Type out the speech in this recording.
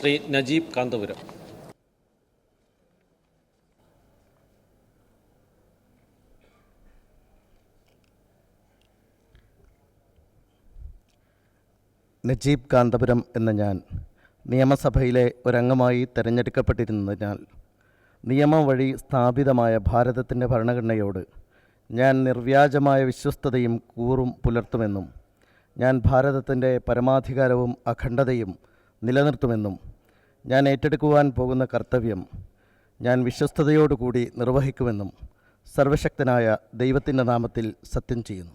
ശ്രീ നജീബ് കാന്തപുരം. നജീബ് കാന്തപുരം എന്ന ഞാൻ നിയമസഭയിലെ ഒരംഗമായി തിരഞ്ഞെടുക്കപ്പെട്ടിരുന്നതിനാൽ നിയമം വഴി സ്ഥാപിതമായ ഭാരതത്തിൻ്റെ ഭരണഘടനയോട് ഞാൻ നിർവ്യാജമായ വിശ്വസ്തതയും കൂറും പുലർത്തുമെന്നും ഞാൻ ഭാരതത്തിൻ്റെ പരമാധികാരവും അഖണ്ഡതയും നിലനിർത്തുമെന്നും ഞാൻ ഏറ്റെടുക്കുവാൻ പോകുന്ന കർത്തവ്യം ഞാൻ വിശ്വസ്തയോടുകൂടി നിർവഹിക്കുമെന്നും സർവശക്തനായ ദൈവത്തിൻ്റെ നാമത്തിൽ സത്യം ചെയ്യുന്നു.